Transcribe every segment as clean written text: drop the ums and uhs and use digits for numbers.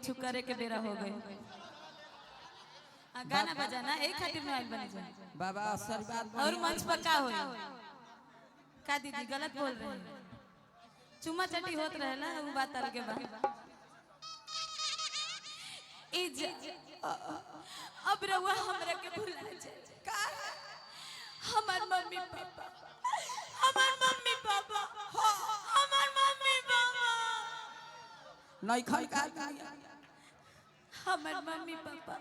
कुछ करे के बेरा हो गए। गाना बजाना एक खातिर में आइल बने जाए बाबा आशीर्वाद और मंच पर का हो का दीदी गलत बोल रहे हैं। चुम्मा चटी होत रहेला वो बात अलग बा। अब रहुआ हमरा के भुला जाए का हमार मम्मी पापा हमार मम्मी पापा हमार मम्मी पापा नहीं खाई का हमार मम्मी पापा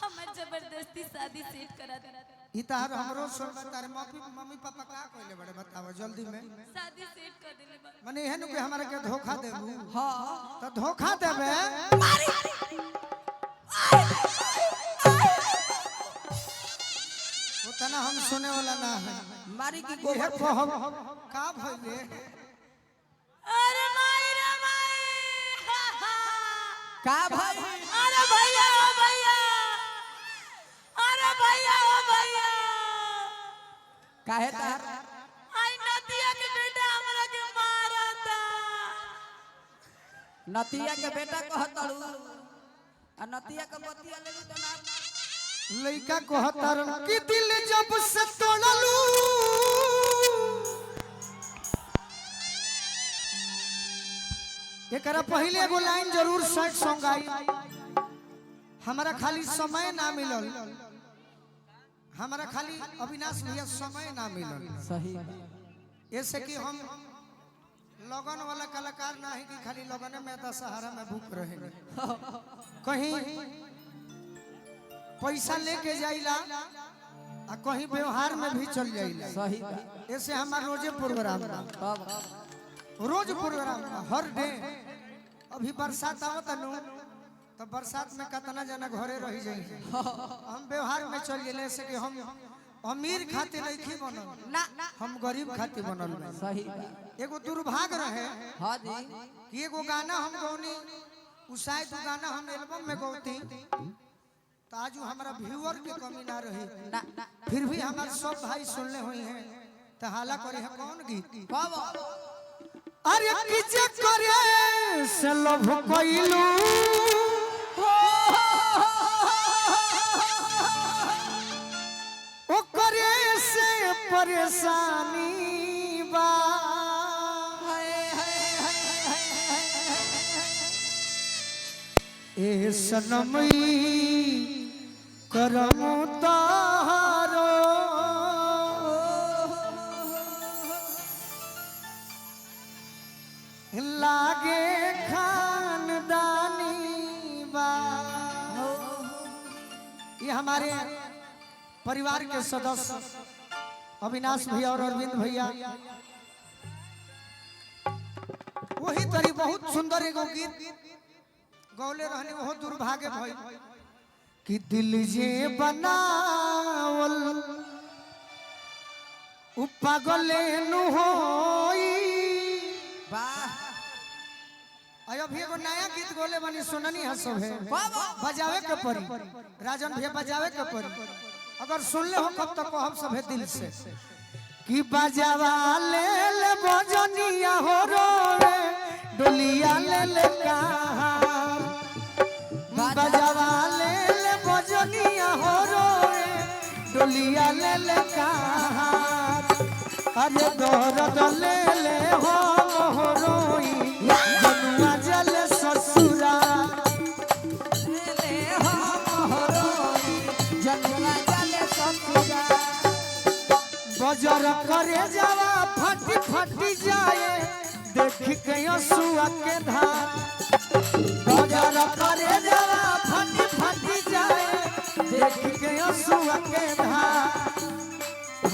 हमार जबरदस्ती शादी सेट करा दे इतार हमरो सुन तारे मम्मी पापा का कहले बड़े बताओ जल्दी में शादी सेट कर देले बा माने एहन के हमरा के धोखा देबू हां तो धोखा देबे उतना हम सुने वाला ना है मारी की को का भइले अरे माई रे माई का भाई अरे भैया ओ भैया अरे भैया ओ भैया काहे तार आई नदिया के बेटा हमरा के मारता नतिया के बेटा कहतड़ू आ नतिया के बतिया लेबू त ना लइका कहतर कि दिल जब से तोड़लू एकरा पहले एगो लाइन जरूर सैड सॉन्ग आई हमारा खाली समय ना मिलल हमारा खाली अविनाश भैया समय ना मिलल सही ऐसे कि हम लगन वाला कलाकार ना है कि खाली लगने में दशहरा में भूख रहेंगे कहीं पैसा लेके जाइला आ कहीं व्यवहार में भी चल जाइला सही ऐसे हमारा रोजे प्रोग्राम तब रोज प्रोग्राम हर डे अभी बरसात आवत नु तो बरसात में कितना जना घरे रह जाइए हम व्यवहार में चल गेले ऐसे कि हम अमीर खातिर नहीं बनल ना हम गरीब खातिर बनल सही एगो दुर्भाग्य रहे हां जी कि एगो गाना हम गौनी शायद गाना हम एल्बम में गौती तो आज हमारा व्यूअर की कमी ना रही ना फिर भी हमारे सब भाई सुनले हुई हैं तो हाला करे है कौन गीत कब अरे किजे करे से लव कइलू ओ करे से परेशानी बा ए सनमई करम तारो लागे खानदानी बा ये हमारे परिवार के सदस्य अविनाश भैया और अरविंद भैया वही तरी बहुत सुंदर एगो गीत गौले रहने वो दुर्भाग्य भई कि दिल जे बनावल उ पागले नु होई वाह अभी एगो नया गीत गोले बनी सुननी है सब है बजावे के परी राजन भैया बजावे के परी अगर सुन ले हो कब तक हम सब है दिल से कि बजावा ले ले बजनिया हो रोवे डोलिया ले ले कहा बजावा ले ले बजनिया हो रोवे डोलिया ले ले कहा अरे दर्द ले ले हो रोई जनुआ जल ससुरा ले हम रोई जनुआ चले ससुरा बजर करे जावा फटी फटी जाए देख के सुआ के धार बजर करे जावा फटी फटी जाए देख के सुआ के धार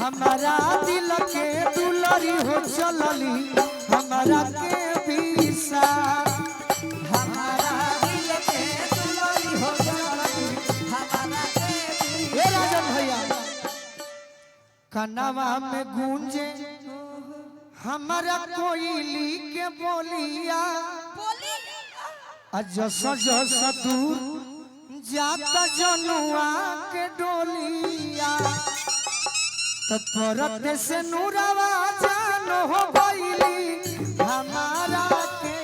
हमारा दिल के दुलरी हो चलली हमारा के बीसा हमारा दिल के दुलरी हो चलली हमारा के हे राजन भैया कनवा में गूंजे हमारा कोयली के बोलिया जस जस दूर जाता जनुआ के डोलिया तत्परत से नूरवा जानो हो गईली हमारा के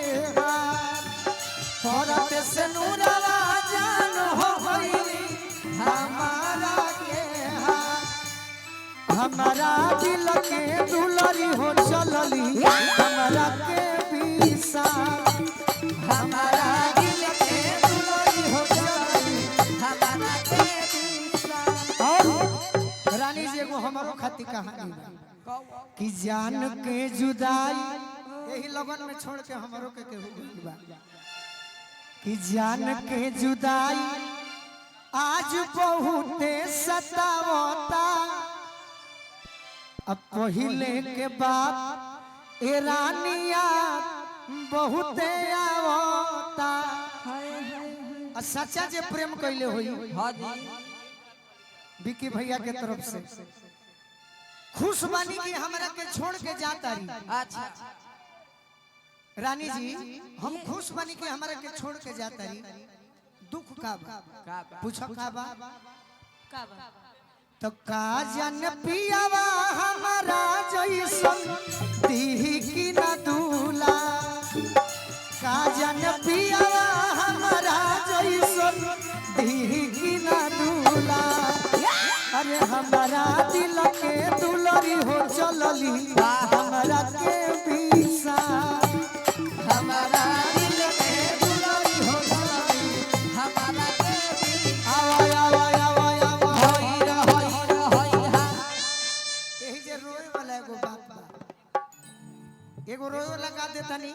हमारा दिल के दुलरी हो चलली हमारा के पीसा हमारा दिल के दुलरी हो चलली हमारा के पीसा। और रानी जी एगो हमारो खातिर कहानी बा कि जान के जुदाई यही लगन में छोड़ के हमारो के केहू गइल बा कि जान के जुदाई आज बहुते सतावता अब पहिले के बाप ए रानिया बहुते आवता। आ सच्चा जे प्रेम कइले होई हां जी विकी भैया के तरफ से खुश बानी कि हमरा के छोड़ के जाता रही। अच्छा रानी जी हम खुश बानी कि हमरा के छोड़ के जाता रही। दुख का बा पूछो का बा तो का जन पियावा हमारा जैसन दीही की न दूला का जन पियावा हमारा जैसन दीही की न दूला। अरे हमारा दिल के दुलरी हो चलली हमारा के पीसा हमारा दिल के दुलरी हो चलली हमारा के पीसा। आवा आवा आवा आवा होई रे हा यही जे रोए वाला एगो बात बा एगो रोए लगा देता नहीं